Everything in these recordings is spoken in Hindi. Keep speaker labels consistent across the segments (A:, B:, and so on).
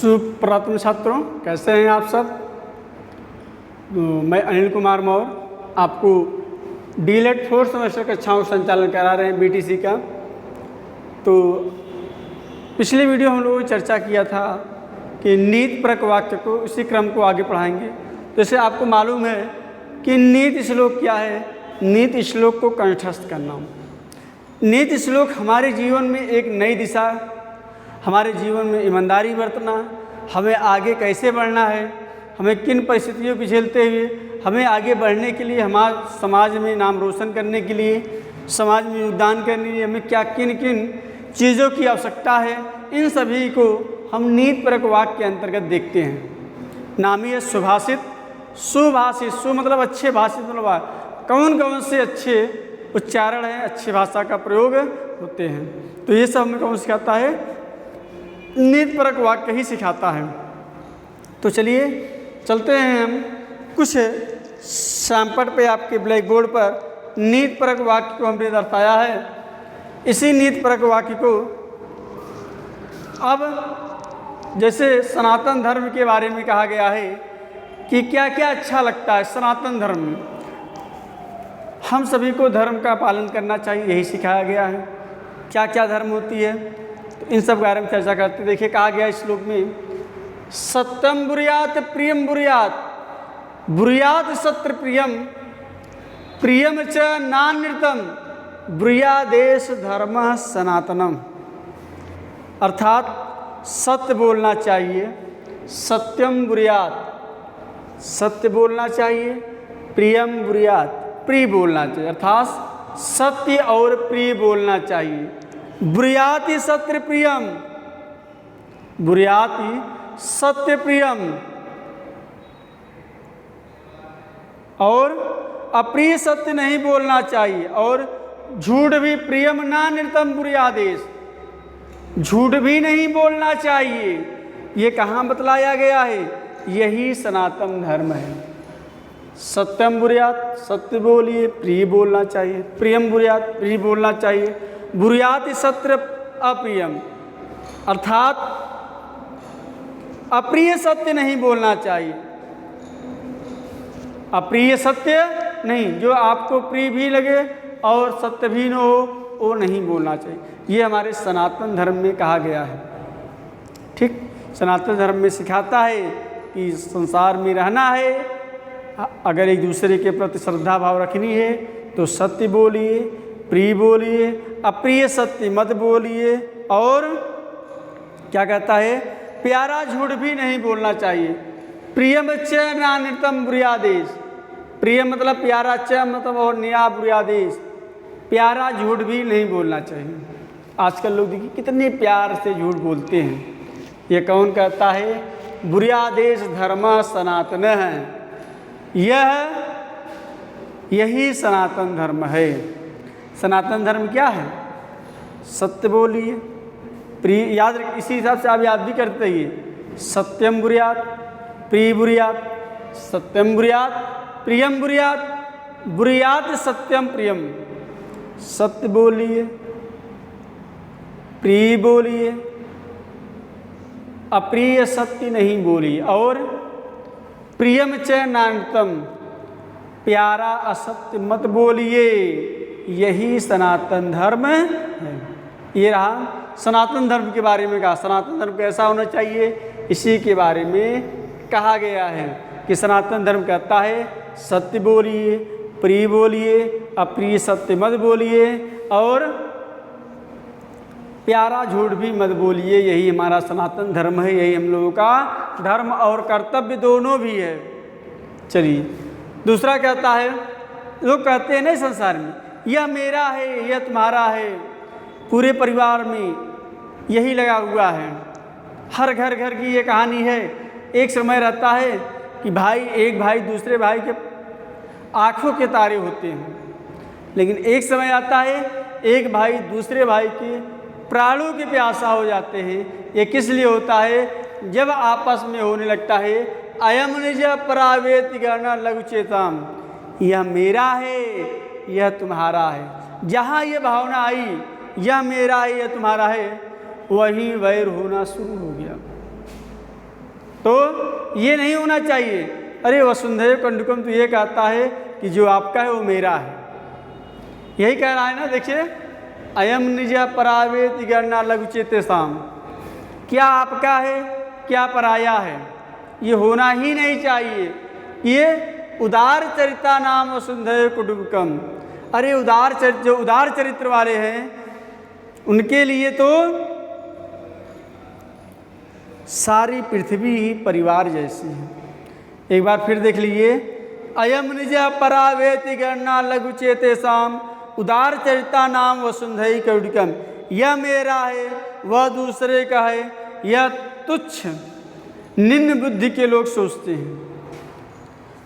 A: सुप्रभात छात्रों, कैसे हैं आप सब। तो मैं अनिल कुमार मौर्य आपको डीलेट 4th सेमेस्टर कक्षाओं का संचालन करा रहे हैं बीटीसी का। तो पिछले वीडियो हम लोगों ने चर्चा किया था कि नीति परक वाक्य को इसी क्रम को आगे पढ़ाएंगे। तो जैसे आपको मालूम है कि नीति श्लोक क्या है। नीति श्लोक को कंठस्थ करना। नीति श्लोक हमारे जीवन में एक नई दिशा, हमारे जीवन में ईमानदारी बरतना, हमें आगे कैसे बढ़ना है, हमें किन परिस्थितियों को झेलते हुए हमें आगे बढ़ने के लिए, हमारे समाज में नाम रोशन करने के लिए, समाज में योगदान करने के लिए हमें क्या किन किन चीज़ों की आवश्यकता है, इन सभी को हम नीति परक वाक्य के अंतर्गत देखते हैं। नामी है सुभाषित। सुभाषित, सु मतलब अच्छे, भाषित मतलब कौन कौन से अच्छे उच्चारण हैं, अच्छी भाषा का प्रयोग होते हैं। तो ये सब हमें कौन सिखाता है? नीति परक वाक्य ही सिखाता है। तो चलिए चलते हैं हम कुछ सैंपल पे आपके ब्लैक बोर्ड पर नीति परक वाक्य को हमने दर्शाया है। इसी नीति परक वाक्य को अब जैसे सनातन धर्म के बारे में कहा गया है कि क्या क्या अच्छा लगता है सनातन धर्म में, हम सभी को धर्म का पालन करना चाहिए, यही सिखाया गया है। क्या क्या धर्म होती है, तो इन सब बारे में चर्चा करते। देखिए कहा गया इस श्लोक में, सत्यम बुर्यात प्रियम बुर्यात, बुर्यात सत्र प्रियम, प्रियम च नान्यतम, बुर्यादेश धर्म सनातनम। अर्थात सत्य बोलना चाहिए, सत्यम बुर्यात सत्य बोलना चाहिए, प्रियम बुर्यात प्रिय बोलना चाहिए, अर्थात सत्य और प्रिय बोलना चाहिए। बुर्याति सत्य प्रियम, बुर्याति सत्य प्रियम, और अप्रिय सत्य नहीं बोलना चाहिए, और झूठ भी प्रियम ना निर्तम बुर्यादेश, झूठ भी नहीं बोलना चाहिए। ये कहाँ बतलाया गया है? यही सनातन धर्म है। सत्यम बुर्यात सत्य बोलिए, प्रिय बोलना चाहिए, प्रियम बुर्यात प्रिय बोलना चाहिए, बुर्यात सत्य अप्रियम, अर्थात अप्रिय सत्य नहीं बोलना चाहिए। अप्रिय सत्य नहीं, जो आपको प्रिय भी लगे और सत्य भी न हो, वो नहीं बोलना चाहिए। ये हमारे सनातन धर्म में कहा गया है। ठीक, सनातन धर्म में सिखाता है कि संसार में रहना है, अगर एक दूसरे के प्रति श्रद्धा भाव रखनी है तो सत्य बोलिए, प्रिय बोलिए, अप्रिय सत्य मत बोलिए, और क्या कहता है? प्यारा झूठ भी नहीं बोलना चाहिए। प्रियम च नान्यतम बुर्यादेश, प्रिय मतलब प्यारा, च मतलब और निया बुर्यादेश, प्यारा झूठ भी नहीं बोलना चाहिए। आजकल लोग देखिए कितने प्यार से झूठ बोलते हैं। ये कौन कहता है? बुर्यादेश धर्म सनातन है। यही सनातन धर्म है। सनातन धर्म क्या है? सत्य बोलिए, प्रिय, याद रख, इसी हिसाब से आप याद भी करते ही, सत्यम बुर्यात प्रिय बुर्यात, सत्यम बुर्यात प्रियम बुर्यात, बुर्यात सत्यम प्रियम, सत्य बोलिए, प्रिय बोलिए, अप्रिय सत्य नहीं बोलिए, और प्रियम च नान्यतम, प्यारा असत्य मत बोलिए। यही सनातन धर्म है। ये रहा सनातन धर्म के बारे में कहा। सनातन धर्म कैसा होना चाहिए, इसी के बारे में कहा गया है कि सनातन धर्म कहता है सत्य बोलिए, प्रिय बोलिए, अप्रिय सत्य मत बोलिए, और प्यारा झूठ भी मत बोलिए। यही हमारा सनातन धर्म है, यही हम लोगों का धर्म और कर्तव्य दोनों भी है। चलिए दूसरा कहता है, लोग कहते हैं ना संसार में, यह मेरा है, यह तुम्हारा है, पूरे परिवार में यही लगा हुआ है। हर घर घर की ये कहानी है। एक समय रहता है कि एक भाई दूसरे भाई के आँखों के तारे होते हैं, लेकिन एक समय आता है एक भाई दूसरे भाई के प्राणों के प्यासा हो जाते हैं। ये किस लिए होता है? जब आपस में होने लगता है अयम निज परावेति गणना लघु चेताम, यह मेरा है, यह तुम्हारा है। जहाँ ये भावना आई, यह मेरा है, यह तुम्हारा है, वहीं वैर होना शुरू हो गया। तो ये नहीं होना चाहिए। अरे वसुंधैव कुटुम्बकम तो ये कहता है कि जो आपका है वो मेरा है, यही कह रहा है ना। देखिए, अयम निज परावेति गणना लघु चेतेषाम, क्या आपका है क्या पराया है, ये होना ही नहीं चाहिए। ये उदार चरिता नाम वसुंधैव कुटुम्बकम। अरे जो उदार चरित्र वाले हैं उनके लिए तो सारी पृथ्वी ही परिवार जैसी है। एक बार फिर देख लीजिए, अयम निज परावेति गणना लघु चेतेषाम उदार चरिता नाम वसुंधैव कुटुम्बकम। यह मेरा है वह दूसरे का है, यह तुच्छ निम्न बुद्धि के लोग सोचते हैं।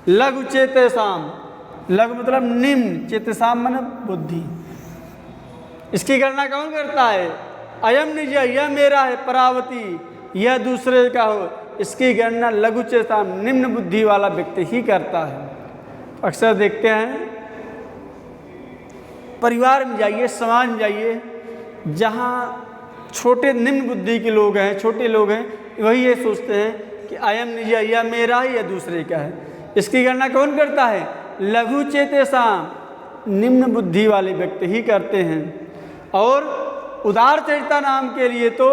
A: लघु चेतेषाम, लघु मतलब निम्न, चेतेषाम मन बुद्धि। इसकी गणना कौन करता है? अयम निज, यह मेरा है, परावती यह दूसरे का हो, इसकी गणना लघु चेतेषाम निम्न बुद्धि वाला व्यक्ति ही करता है। अक्सर देखते हैं परिवार में जाइए, समाज में जाइए, जहाँ छोटे निम्न बुद्धि के लोग हैं, छोटे लोग हैं, वही ये सोचते हैं कि अयम निज, यह मेरा है, यह दूसरे का है। इसकी गणना कौन करता है? लघु चेतेषाम निम्न बुद्धि वाले व्यक्ति ही करते हैं। और उदार चरिता नाम के लिए तो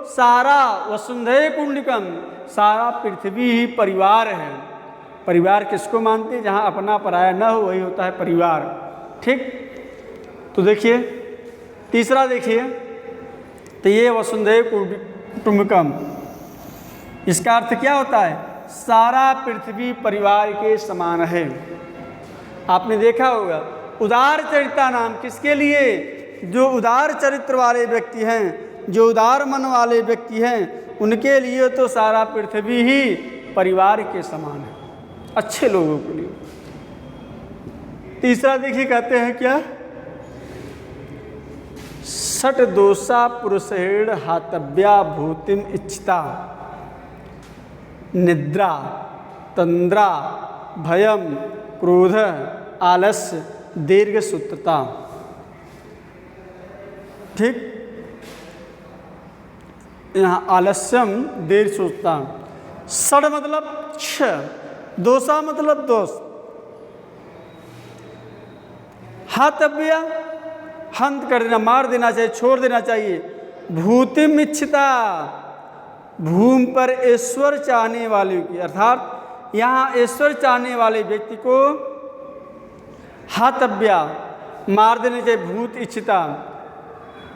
A: सारा वसुंधैव कुटुम्बकम, सारा पृथ्वी ही परिवार है। परिवार किसको मानते हैं? जहाँ अपना पराया न हो वही होता है परिवार। ठीक, तो देखिए तीसरा देखिए, तो ये वसुंधैव कुटुम्बकम, इसका अर्थ क्या होता है? सारा पृथ्वी परिवार के समान है। आपने देखा होगा उदार चरिता नाम किसके लिए? जो उदार चरित्र वाले व्यक्ति हैं, जो उदार मन वाले व्यक्ति हैं, उनके लिए तो सारा पृथ्वी ही परिवार के समान है, अच्छे लोगों के लिए। तीसरा देखिए कहते हैं क्या? षट दोषा पुरुषेण हातव्या भूतिम इच्छिता निद्रा तंद्रा भयम क्रोध आलस्य दीर्घ सूत्रता। ठीक, यहाँ आलस्यम दीर्घ सूत्रता। षड मतलब छह, दोषा मतलब दोष, हातव्य हंत कर देना, मार देना चाहिए, छोड़ देना चाहिए। भूतिम इच्छिता, भूमि पर ईश्वर चाहने वाले की, अर्थात यहाँ ईश्वर चाहने वाले व्यक्ति को हातव्या मार देने चाहिए। भूत इच्छिता,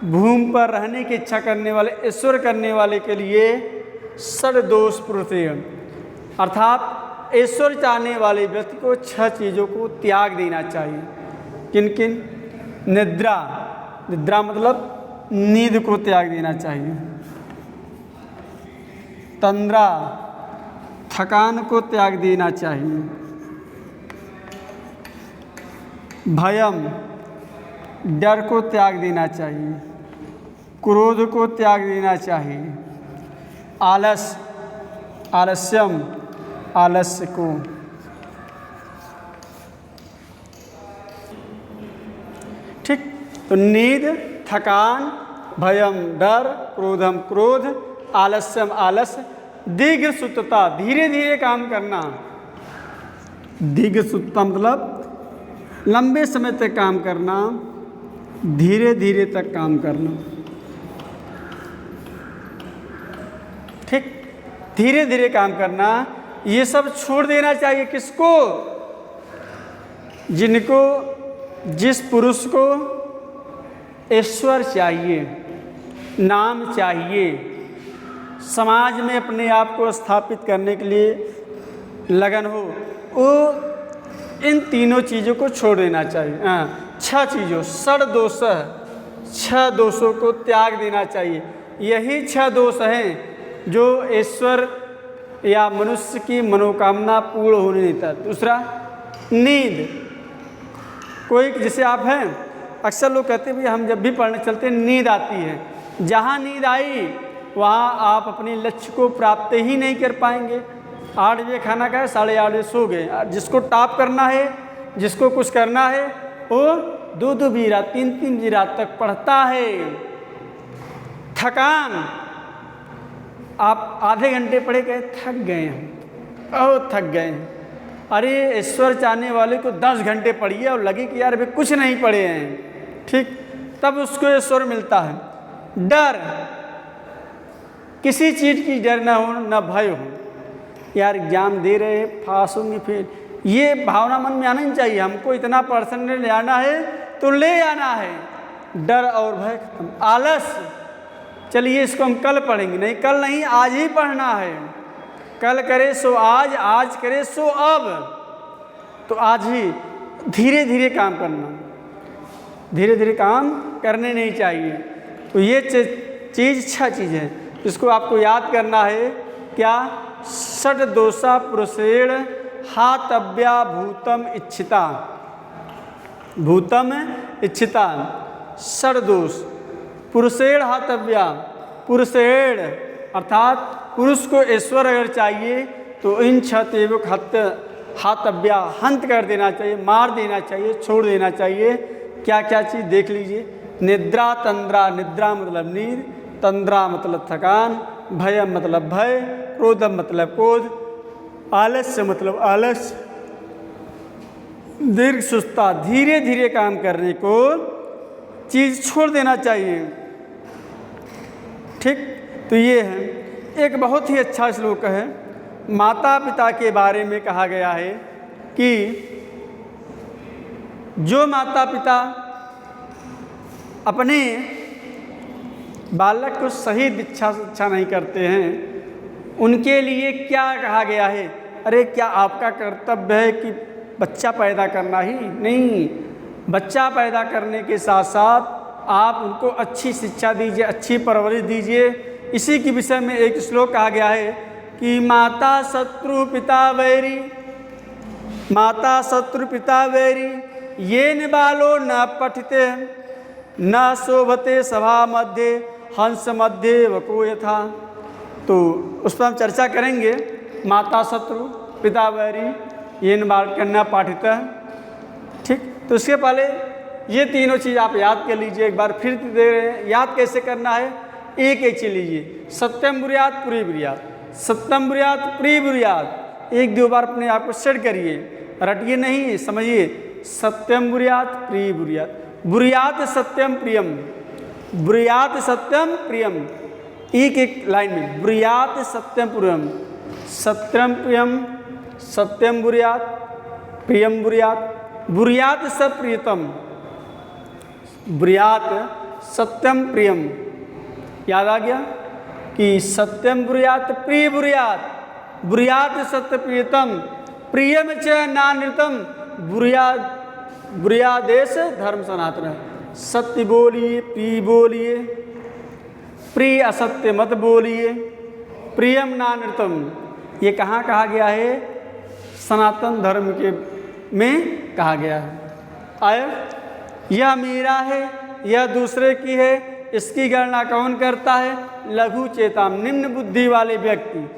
A: भूमि पर रहने की इच्छा करने वाले, ईश्वर करने वाले के लिए षड दोष पुरुषे, अर्थात ईश्वर चाहने वाले व्यक्ति को छह चीज़ों को त्याग देना चाहिए। किन किन? निद्रा, निद्रा मतलब नींद को त्याग देना चाहिए। तंद्रा, थकान को त्याग देना चाहिए। भयम, डर को त्याग देना चाहिए। क्रोध को त्याग देना चाहिए। आलस, आलस्यम, आलस्य को। ठीक, तो नींद, थकान, भयम डर, क्रोधम क्रोध, आलस्यम आलस्य, दीर्घ सूत्रता धीरे धीरे काम करना। दीर्घ सूत्रता मतलब लंबे समय तक काम करना, धीरे धीरे तक काम करना। ठीक, धीरे धीरे काम करना, ये सब छोड़ देना चाहिए। किसको? जिनको, जिस पुरुष को ईश्वर चाहिए, नाम चाहिए, समाज में अपने आप को स्थापित करने के लिए लगन हो, वो इन तीनों चीज़ों को छोड़ देना चाहिए। छह चीज़ों, षड दोष, छह दोषों को त्याग देना चाहिए। यही छह दोष हैं जो ईश्वर या मनुष्य की मनोकामना पूर्ण होने नहीं देता। दूसरा, नींद। कोई जैसे आप हैं, अक्सर लोग कहते हैं भाई हम जब भी पढ़ने चलते हैं नींद आती है। जहाँ नींद आई वहाँ आप अपने लक्ष्य को प्राप्त ही नहीं कर पाएंगे। 8 बजे खाना खाए, 8:30 बजे सो गए। जिसको टॉप करना है, जिसको कुछ करना है, वो 2-2 बजी रात, 3-3 बजी रात तक पढ़ता है। थकान, आप आधे घंटे पढ़े गए, थक गए हैं, बहुत थक गए हैं। अरे ईश्वर चाहने वाले को 10 घंटे पढ़िए और लगे कि यार अभी कुछ नहीं पढ़े हैं, ठीक, तब उसको ईश्वर मिलता है। डर, किसी चीज़ की डर ना हो, ना भय हो, यार एग्जाम दे रहे पास होंगे फेल, ये भावना मन में आना नहीं चाहिए। हमको इतना परसेंटेज ले आना है तो ले आना है। डर और भय खत्म। आलस, चलिए इसको हम कल पढ़ेंगे, नहीं कल नहीं, आज ही पढ़ना है। कल करे सो आज, आज करे सो अब। तो आज ही धीरे धीरे काम करना, धीरे धीरे काम करने नहीं चाहिए। तो ये चीज़ अच्छा चीज़ है, इसको आपको याद करना है। क्या? षट दोषा पुरुषेण हातव्या भूतम इच्छिता, भूतम इच्छिता। षट दोष पुरुषेण हातव्या, पुरुषेण अर्थात पुरुष को ईश्वर अगर चाहिए तो इन छतेवक हत्य हातव्या, हंत कर देना चाहिए, मार देना चाहिए, छोड़ देना चाहिए। क्या क्या चीज़ देख लीजिए। निद्रा तंद्रा, निद्रा मतलब नींद, तंद्रा मतलब थकान, भयम मतलब भय, क्रोधम मतलब क्रोध, आलस्य मतलब आलस, दीर्घ सुस्ता, धीरे धीरे काम करने को चीज़ छोड़ देना चाहिए, ठीक। तो ये है एक बहुत ही अच्छा श्लोक है। माता पिता के बारे में कहा गया है कि जो माता पिता अपने बालक को सही दीक्षा शिक्षा नहीं करते हैं, उनके लिए क्या कहा गया है? अरे क्या आपका कर्तव्य है कि बच्चा पैदा करना ही? नहीं, बच्चा पैदा करने के साथ साथ आप उनको अच्छी शिक्षा दीजिए, अच्छी परवरिश दीजिए। इसी के विषय में एक श्लोक कहा गया है कि माता शत्रु पिता वैरी, माता शत्रु पिता वैरी, येन बालो न पठिते न शोभते सभा मध्य हंस मध्य वको यथा। तो उस पर हम चर्चा करेंगे। माता शत्रु पिता वैरी येन बाल न पाठित, ठीक। तो उसके पहले ये तीनों चीज़ आप याद कर लीजिए। एक बार फिर दे रहे हैं, याद कैसे करना है? एक एक चीज लीजिए। सत्यम बुरियात पुरी बुरियात, सत्यम बुरियात प्रिय बुरियात। एक दो बार अपने आप को सेट करिए, रटिए नहीं, समझिए। सत्यम बुरियात प्रिय बुरियात, बुरियात सत्यम प्रियम, बुरियात सत्यम प्रियम। एक एक लाइन में बुरियात सत्यम प्रियम, सत्यम प्रियम, सत्यम बुरियात, प्रियम बुरियात, बुरियात सब प्रियतम, बुरियात सत्यम प्रियम। याद आ गया कि सत्यम बुरियात प्रिय बुरियात, बुरियात सत्य प्रियतम, प्रियम च नानृतम, बुरियात बुरियादेश धर्म सनातन। सत्य बोलिए, प्रिय बोलिए, प्रिय असत्य मत बोलिए, प्रियम नानृतम। ये कहाँ कहा गया है? सनातन धर्म के में कहा गया है। आया, यह मेरा है, यह दूसरे की है, इसकी गणना कौन करता है? लघु चेताम, निम्न बुद्धि वाले व्यक्ति।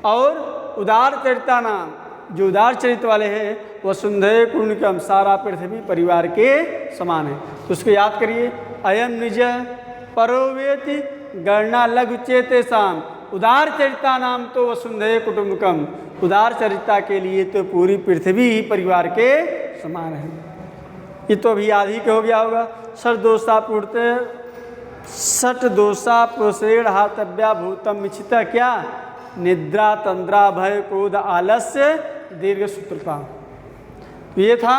A: और उदार चरिता नाम, जो उदार चरित्र वाले हैं, वसुंधैव कुटुम्बकम, सारा पृथ्वी परिवार के समान है। तो उसको याद करिए। अयम निज परोवेति गणना लघु चेतेसाम, उदार चरिता नाम तो वसुंधैव कुटुम्बकम। उदार चरिता के लिए तो पूरी पृथ्वी ही परिवार के समान है। ये तो अभी आदि के हो गया होगा। सठ दोषा पूर्ते, सठ दोषा प्रोषेण हातव्या भूतम इच्छिता। क्या? निद्रा तंद्रा भय क्रोध आलस्य दीर्घ सूत्रता। ये था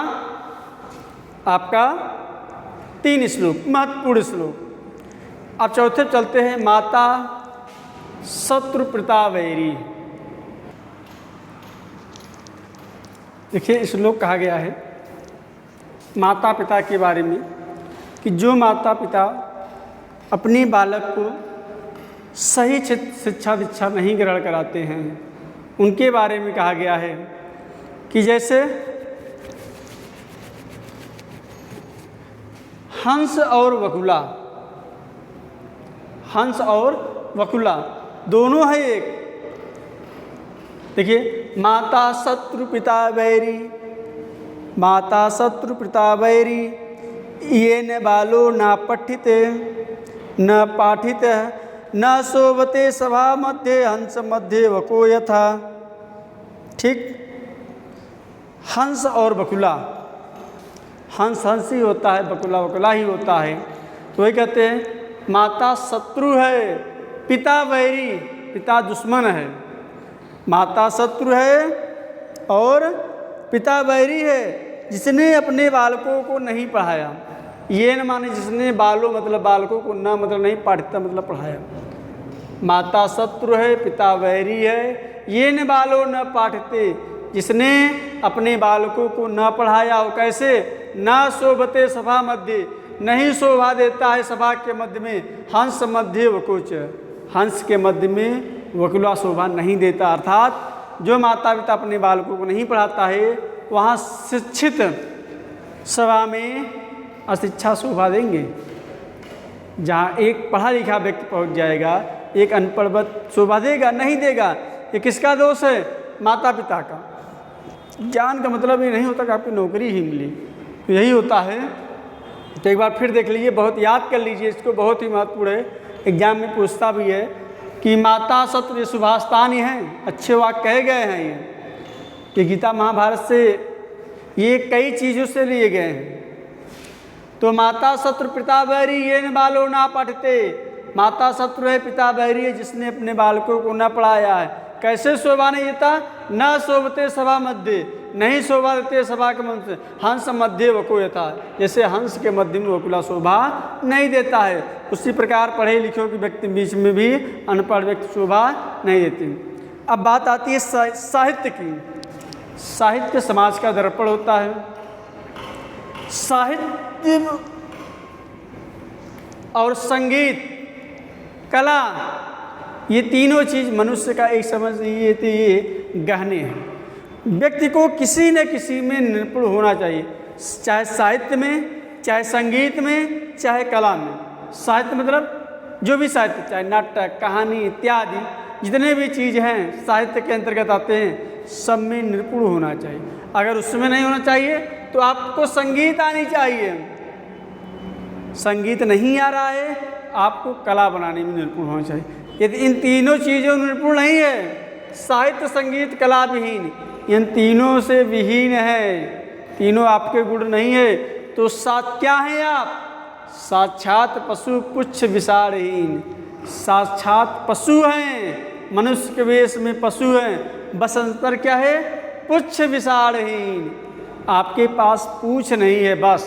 A: आपका 3 श्लोक, महत्वपूर्ण श्लोक। अब चौथे चलते हैं। माता शत्रु पिता वैरी। देखिए श्लोक कहा गया है माता पिता के बारे में कि जो माता पिता अपने बालक को सही शिक्षा दीक्षा नहीं ग्रहण कराते हैं, उनके बारे में कहा गया है कि जैसे हंस और वकुला, हंस और वकुला दोनों है एक। देखिए, माता शत्रु पिता वैरी, माता शत्रु पिता वैरी, ये न बालो न पठित न पाठित न शोभते सभा मध्य हंस मध्य वको यथा। ठीक, हंस और बकुला, हंस हंस ही होता है, बकुला बकुला ही होता है। तो वही कहते हैं माता शत्रु है पिता वैरी, पिता दुश्मन है, माता शत्रु है और पिता वैरी है जिसने अपने बालकों को नहीं पढ़ाया। ये न माने जिसने बालों मतलब बालकों को ना मतलब नहीं पढ़ता मतलब पढ़ाया। माता शत्रु है पिता वैरी है, ये न बालो न पाठते, जिसने अपने बालकों को न पढ़ाया हो। कैसे? ना शोभते सभा मध्य, नहीं शोभा देता है सभा के मध्य में, हंस मध्य वकुच, हंस के मध्य में वकुला शोभा नहीं देता। अर्थात जो माता पिता अपने बालकों को नहीं पढ़ाता है वहाँ शिक्षित सभा में अशिक्षा शोभा देंगे। जहाँ एक पढ़ा लिखा व्यक्ति पहुँच जाएगा एक अनपढ़ व्यक्ति शोभा देगा नहीं देगा। ये किसका दोष है? माता पिता का। ज्ञान का मतलब ये नहीं होता कि आपकी नौकरी ही मिली, तो यही होता है। तो एक बार फिर देख लीजिए, बहुत याद कर लीजिए इसको, बहुत ही महत्वपूर्ण है, एग्जाम में पूछता भी है कि माता शत्रु, ये सुभाषितान ही हैं, अच्छे वाक्य कहे गए हैं ये, कि गीता महाभारत से ये कई चीज़ों से लिए गए हैं। तो माता शत्रु पिता बैरी ये न बालो ना पढ़ते, माता शत्रु है पिता बैरी है जिसने अपने बालकों को न पढ़ाया है। कैसे शोभा नहीं देता? न शोभते सभा मध्य, नहीं शोभा देते सभा के मध्य, हंस मध्य वको यथा, जैसे हंस के मध्य में वकुला शोभा नहीं देता है, उसी प्रकार पढ़े लिखे के व्यक्ति बीच में भी अनपढ़ व्यक्ति शोभा नहीं देते। अब बात आती है साहित्य की। साहित्य समाज का दर्पण होता है। साहित्य और संगीत, कला, ये तीनों चीज़ मनुष्य का एक समझ ये थी, ये गहने हैं। व्यक्ति को किसी न किसी में निपुण होना चाहिए, चाहे साहित्य में, चाहे संगीत में, चाहे कला में। साहित्य मतलब जो भी साहित्य, चाहे नाटक, कहानी इत्यादि जितने भी चीज़ हैं साहित्य के अंतर्गत आते हैं, सब में निपुण होना चाहिए। अगर उसमें नहीं होना चाहिए तो आपको संगीत आनी चाहिए। संगीत नहीं आ रहा है, आपको कला बनाने में निपुण होना चाहिए। यदि इन तीनों चीज़ों में निपुण नहीं है, साहित्य संगीत कला विहीन, इन तीनों से विहीन है, तीनों आपके गुण नहीं है, तो क्या हैं आप? साक्षात पशु पुच्छ विसारहीन, साक्षात पशु हैं, मनुष्य के वेश में पशु हैं, बस अंतर क्या है? पुच्छ विसारहीन, आपके पास पूछ नहीं है बस।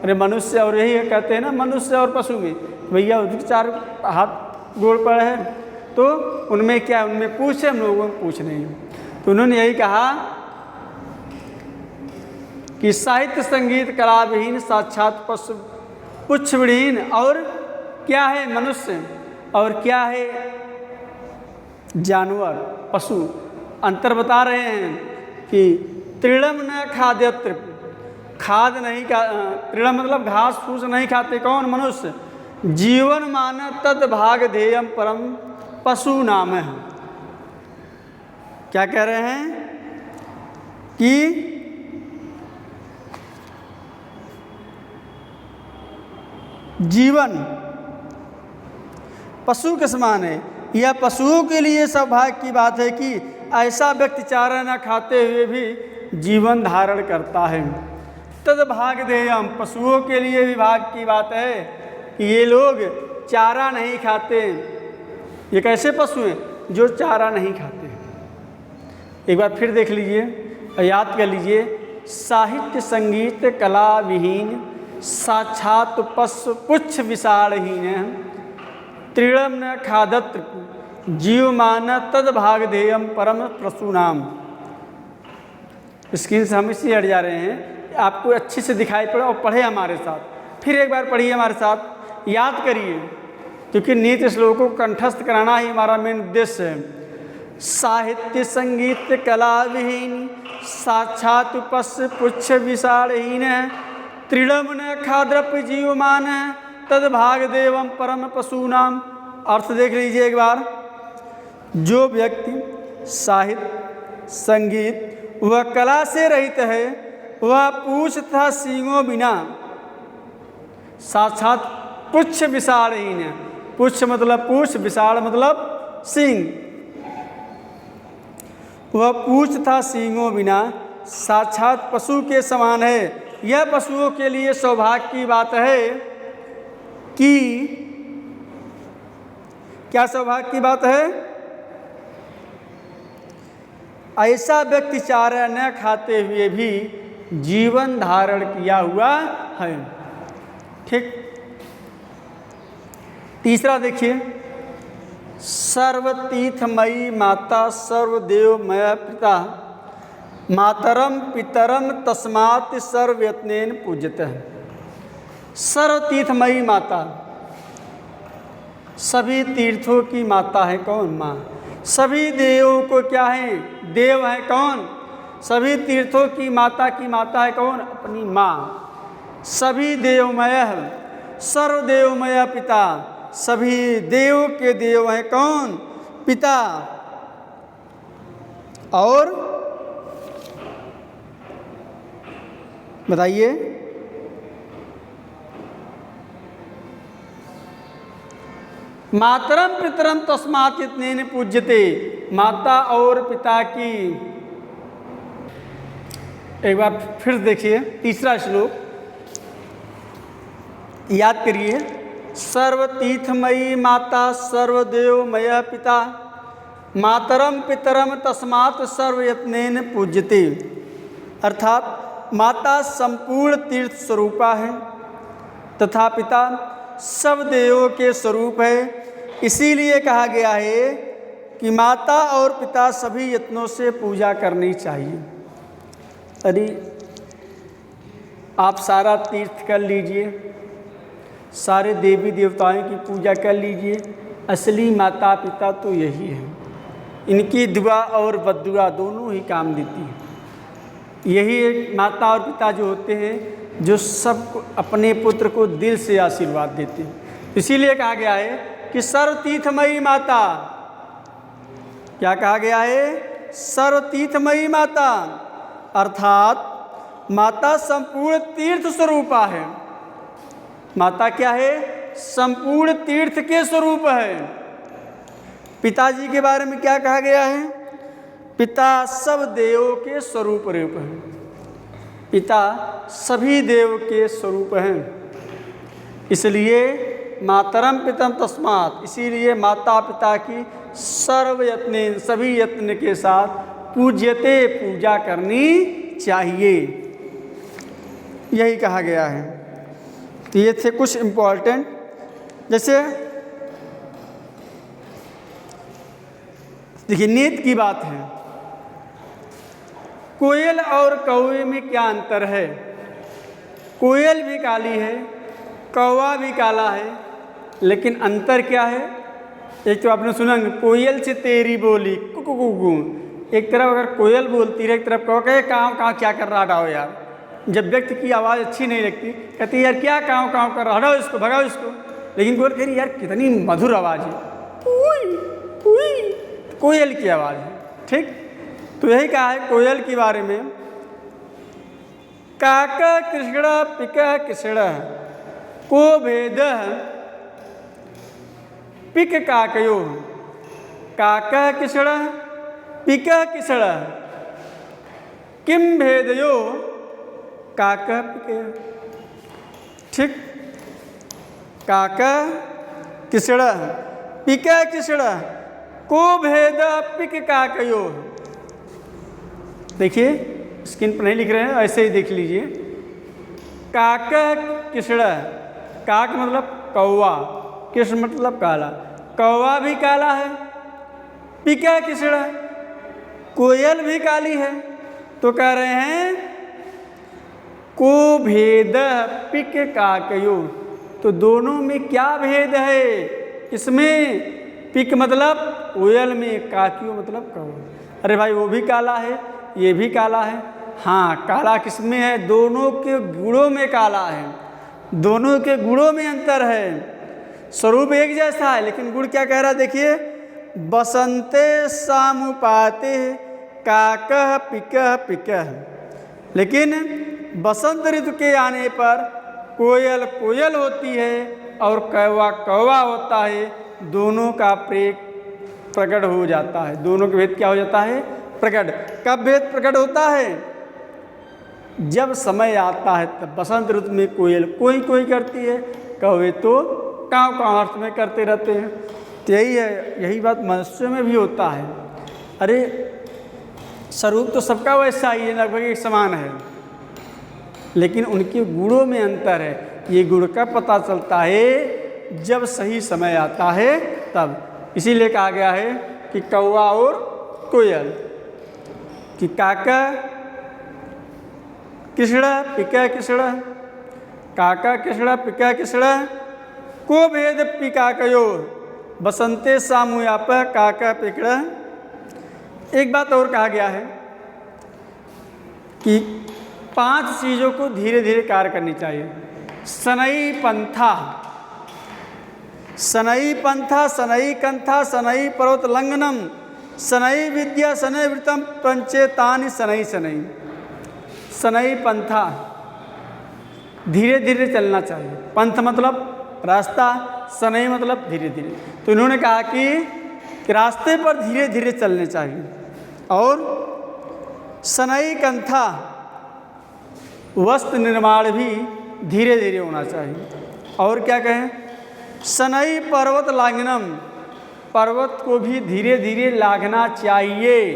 A: अरे मनुष्य और यही कहते हैं ना, मनुष्य और पशु में भैया उसके चार हाथ गोड़ पर है, तो उनमें क्या है? उनमें पूछ है, हम लोगों में पूछ नहीं है। तो उन्होंने यही कहा कि साहित्य संगीत कला विहीन, साक्षात पशु पुच्छ विहीन, और क्या है? मनुष्य, और क्या है? जानवर, पशु। अंतर बता रहे हैं कि तृणम न खाद्यत्र, खाद नहीं का, तृणम मतलब घास फूस नहीं खाते। कौन? मनुष्य। जीवन मान तद भाग ध्येयम परम पशु नाम है। क्या कह रहे हैं कि जीवन पशु के समान है। यह पशुओं के लिए सौभाग्य की बात है कि ऐसा व्यक्ति चारा न खाते हुए भी जीवन धारण करता है। तद भाग ध्येयम, पशुओं के लिए भी भाग की बात है कि ये लोग चारा नहीं खाते। ये कैसे पशु हैं? जो चारा नहीं खाते। एक बार फिर देख लीजिए, याद कर लीजिए, साहित्य संगीत कला विहीन, साक्षात पशु पुच्छ विसारहीन, तृणम न खादत्र जीवमान तद भाग ध्येयम परम प्रसूनाम। स्क्रीन से हम इसलिए हट जा रहे हैं, आपको अच्छे से दिखाई पड़े और पढ़े हमारे साथ। फिर एक बार पढ़िए हमारे साथ, याद करिए, क्योंकि नीति श्लोकों को कंठस्थ कराना ही हमारा मेन उद्देश्य है। साहित्य संगीत कला विहीन, साक्षात पशु पुच्छ विसारहीन, तृणम न खाद्रप जीवमान तद भाग देवम परम पशूनाम। अर्थ देख लीजिए एक बार। जो व्यक्ति साहित्य संगीत व कला से रहित है, वह पूछ तथा सींगों बिना साक्षात पुच्छ विसारहीन है। पुच्छ मतलब पूछ, विशाल मतलब सींग। वह पूछ था सींगों बिना, साक्षात पशु के समान है। यह पशुओं के लिए सौभाग्य की बात है कि क्या सौभाग्य की बात है? ऐसा व्यक्ति चारा न खाते हुए भी जीवन धारण किया हुआ है। ठीक। तीसरा देखिए, सर्वतीर्थमयी माता सर्वदेवमय पिता मातरम पितरम तस्मात् सर्वयत्नेन पूज्यते। सर्वतीर्थमयी माता, सभी तीर्थों की माता है कौन? माँ। सभी देवों को क्या है? देव है कौन? सभी तीर्थों की माता है कौन? अपनी माँ। सभी देवमय है, सर्वदेवमय पिता, सभी देव के देव हैं कौन? पिता। और बताइए, मातरम पितरम तस्मात् इतने पूज्यते। माता और पिता की, एक बार फिर देखिए तीसरा श्लोक, याद करिए। सर्वतीर्थमयी माता सर्वदेवमय पिता मातरम पितरम तस्मात् सर्वयत्नेन पूज्यते। अर्थात माता संपूर्ण तीर्थ स्वरूपा है तथा पिता सब देवों के स्वरूप है। इसीलिए कहा गया है कि माता और पिता सभी यत्नों से पूजा करनी चाहिए। अरे आप सारा तीर्थ कर लीजिए, सारे देवी देवताओं की पूजा कर लीजिए, असली माता पिता तो यही है। इनकी दुआ और बद्दुआ दोनों ही काम देती है। यही एक माता और पिता जो होते हैं जो सब अपने पुत्र को दिल से आशीर्वाद देते हैं। इसीलिए कहा गया है कि सर्वतीर्थमयी माता, क्या कहा गया है? सर्वतीर्थमयी माता, अर्थात माता संपूर्ण तीर्थ स्वरूपा है। माता क्या है? संपूर्ण तीर्थ के स्वरूप है। पिताजी के बारे में क्या कहा गया है? पिता सब देवों के स्वरूप रूप हैं। पिता सभी देव के स्वरूप हैं। इसलिए मातरम पितरम तस्मात्, इसीलिए माता पिता की सर्व यत्न, सभी यत्न के साथ पूज्यते, पूजा करनी चाहिए, यही कहा गया है। तो ये थे कुछ इम्पोर्टेंट, जैसे देखिए नीति की बात है। कोयल और कौवे में क्या अंतर है? कोयल भी काली है, कौवा भी काला है, लेकिन अंतर क्या है? एक तो आपने सुना कोयल से तेरी बोली कुकू कुकू, एक तरफ अगर कोयल बोलती है, एक तरफ कौवा कहे काँव काँव क्या कर रहा डाओ यार। जब व्यक्ति की आवाज़ अच्छी नहीं लगती, कहती यार क्या काँव काँव कर रहा, हटाओ इसको, भगाओ इसको। लेकिन कोयल कह रही यार कितनी मधुर आवाज़ है, कोई कोई, कोयल की आवाज़ है। ठीक, तो यही कहा है कोयल के बारे में, काका कृष्ण पिका कृष्ण को भेद पिक काकयो। काका कृष्ण पिका कृष्ण किम भेदयो काका पिक। ठीक, काका कृष्ण पिका कृष्ण को भेद पिक काकयो। देखिए स्क्रीन पर नहीं लिख रहे हैं, ऐसे ही देख लीजिए। काका कृष्ण, काक मतलब कौवा, कृष्ण मतलब काला, कौवा भी काला है, पिका कृष्ण, कोयल भी काली है। तो कह रहे हैं को भेद पिक काकयो, तो दोनों में क्या भेद है? इसमें पिक मतलब कोयल में, काकयो मतलब कौवा। अरे भाई वो भी काला है, ये भी काला है। हाँ, काला किसमें है? दोनों के गुणों में काला है, दोनों के गुणों में अंतर है। स्वरूप एक जैसा है, लेकिन गुण क्या कह रहा है? देखिए, बसंते सामुपाते काकः पिकः पिकः। लेकिन बसंत ऋतु के आने पर कोयल कोयल होती है, और कौवा कौवा होता है, दोनों का प्रकट हो जाता है। दोनों के भेद क्या हो जाता है? प्रकट। कब भेद प्रकट होता है? जब समय आता है तब। बसंत ऋतु में कोयल कोई कोई करती है, कौवे तो काँव काँव अर्थ में करते रहते हैं। तो यही है, यही बात मनुष्य में भी होता है। अरे स्वरूप तो सबका वैसा ही है, लगभग एक समान है, लेकिन उनके गुणों में अंतर है। ये गुण का पता चलता है जब सही समय आता है तब। इसीलिए कहा गया है कि कौवा और कोयल, कि काका किसड़ा पिका किसड़ा, काका किसड़ा पिका किसड़ा, को भेद पिका कयो, बसंते सामुयाप काका पिकड़ा। एक बात और कहा गया है कि 5 चीज़ों को धीरे धीरे कार्य करनी चाहिए। सनई पंथा, सनई पंथा, सनई कंथा, सनई पर्वत लंघनम, सनई विद्या, सनई वृतम, पंचेतानि सनई सनई। सनई पंथा, धीरे धीरे चलना चाहिए। पंथ मतलब रास्ता, सनई मतलब धीरे धीरे। तो इन्होंने कहा कि रास्ते पर धीरे धीरे चलने चाहिए। और सनई कंथा, वस्त्र निर्माण भी धीरे धीरे होना चाहिए। और क्या कहें? सनई पर्वत लांघनम, पर्वत को भी धीरे धीरे लांघना चाहिए।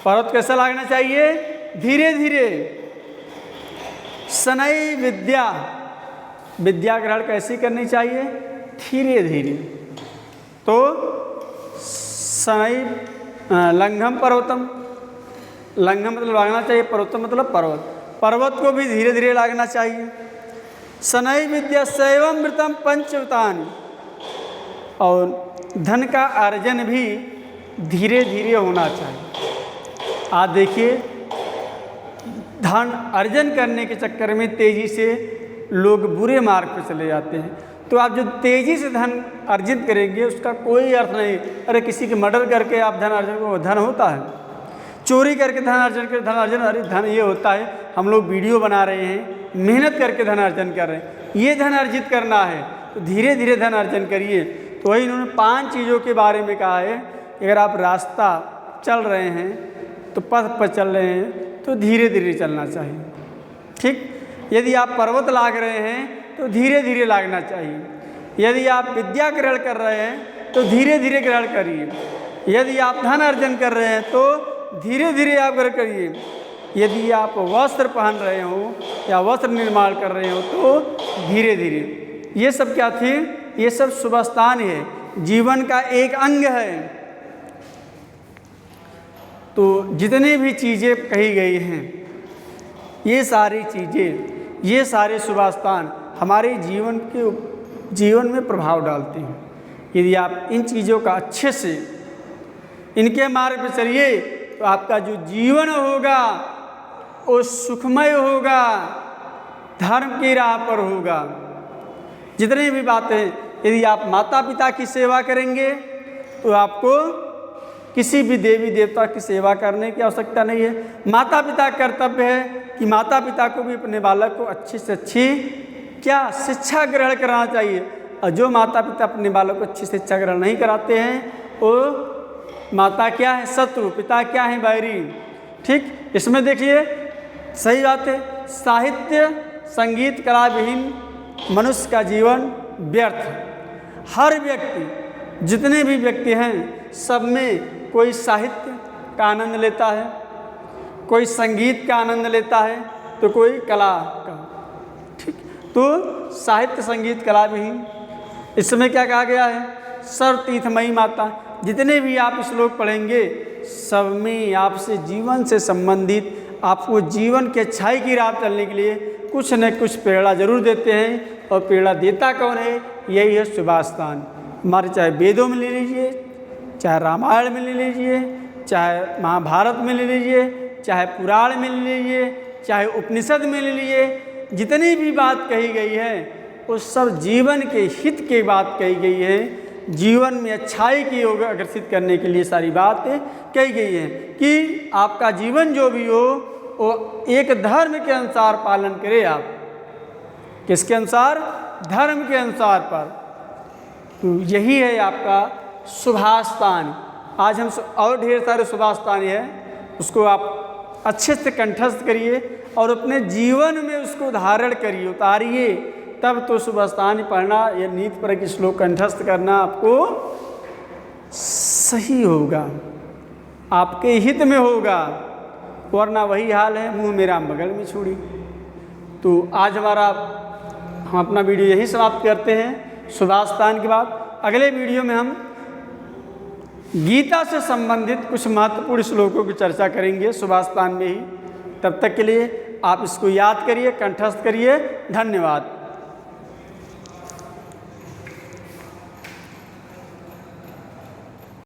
A: पर्वत कैसा लांघना चाहिए? धीरे धीरे। सनई विद्या, विद्या ग्रहण कैसी करनी चाहिए? धीरे धीरे। तो सनई लंघम पर्वतम, लंघम मतलब लांघना चाहिए, पर्वतम मतलब पर्वत, पर्वत को भी धीरे धीरे लांघना चाहिए। सनई विद्या शैवम मृतम पंचवतानि, और धन का अर्जन भी धीरे धीरे होना चाहिए। आज देखिए, धन अर्जन करने के चक्कर में तेजी से लोग बुरे मार्ग पर चले जाते हैं। तो आप जो तेजी से धन अर्जित करेंगे उसका कोई अर्थ नहीं। अरे किसी के मर्डर करके आप धन अर्जन को, धन होता है? चोरी करके धन अर्जन कर, धन अर्जन, अरे धन ये होता है, हम लोग वीडियो बना रहे हैं, मेहनत करके धन अर्जन कर रहे हैं, ये धन अर्जित करना है तो धीरे धीरे धन अर्जन करिए। तो वही इन्होंने 5 चीज़ों के बारे में कहा है कि अगर आप रास्ता चल रहे हैं तो पथ पर चल रहे हैं तो धीरे धीरे चलना चाहिए। ठीक, यदि आप पर्वत लांघ रहे हैं तो धीरे धीरे लांघना चाहिए। यदि आप विद्या ग्रहण कर रहे हैं तो धीरे धीरे ग्रहण करिए। यदि आप धन अर्जन कर रहे हैं तो धीरे धीरे आप ग्रहण करिए। यदि आप वस्त्र पहन रहे हो या वस्त्र निर्माण कर रहे हो तो धीरे धीरे। ये सब क्या थे? ये सब शुभ स्थान है, जीवन का एक अंग है। तो जितनी भी चीज़ें कही गई हैं, ये सारी चीज़ें, ये सारे शुभ स्थान हमारे जीवन में प्रभाव डालते हैं। यदि आप इन चीज़ों का अच्छे से इनके मार्ग पर चलिए तो आपका जो जीवन होगा वो सुखमय होगा, धर्म की राह पर होगा। जितनी भी बातें, यदि आप माता पिता की सेवा करेंगे तो आपको किसी भी देवी देवता की सेवा करने की आवश्यकता नहीं है। माता पिता का कर्तव्य है कि माता पिता को भी अपने बालक को अच्छी से अच्छी क्या शिक्षा ग्रहण कराना चाहिए। और जो माता पिता अपने बालक को अच्छी शिक्षा ग्रहण नहीं कराते हैं वो माता क्या है? शत्रु, पिता क्या है? बैरी। ठीक, इसमें देखिए सही बात है। साहित्य संगीत कला विहीन मनुष्य का जीवन व्यर्थ है। हर व्यक्ति, जितने भी व्यक्ति हैं, सब में कोई साहित्य का आनंद लेता है, कोई संगीत का आनंद लेता है, तो कोई कला का। ठीक, तो साहित्य संगीत कला विहीन, इसमें क्या कहा गया है? सर्वतीर्थमयी माता। जितने भी आप श्लोक पढ़ेंगे सब में आपसे जीवन से संबंधित, आपको जीवन के अच्छाई की राह चलने के लिए कुछ न कुछ प्रेरणा जरूर देते हैं। और प्रेरणा देता कौन है? यही है शुभ स्थान। हमारे चाहे वेदों में ले लीजिए, चाहे रामायण में ले लीजिए, चाहे महाभारत में ले लीजिए, चाहे पुराण में ले लीजिए, चाहे उपनिषद में ले लीजिए, जितनी भी बात कही गई है वो सब जीवन के हित की बात कही गई है। जीवन में अच्छाई की ओर आकर्षित करने के लिए सारी बातें कही गई है कि आपका जीवन जो भी हो वो एक धर्म के अनुसार पालन करें। आप किसके अनुसार? धर्म के अनुसार पर। तो यही है आपका सुभाषतान। आज हम और ढेर सारे सुभाषतान है, उसको आप अच्छे से कंठस्थ करिए और अपने जीवन में उसको धारण करिए, उतारिए, तब तो सुभाषतान पढ़ना या नीति पर श्लोक कंठस्थ करना आपको सही होगा, आपके हित में होगा। वरना वही हाल है, मुंह मेरा बगल में छुड़ी। तो आज हम अपना वीडियो यही समाप्त करते हैं सुभाषतान के बाद। अगले वीडियो में हम गीता से संबंधित कुछ महत्वपूर्ण श्लोकों की चर्चा करेंगे सुभाषतान में ही। तब तक के लिए आप इसको याद करिए, कंठस्थ करिए। धन्यवाद।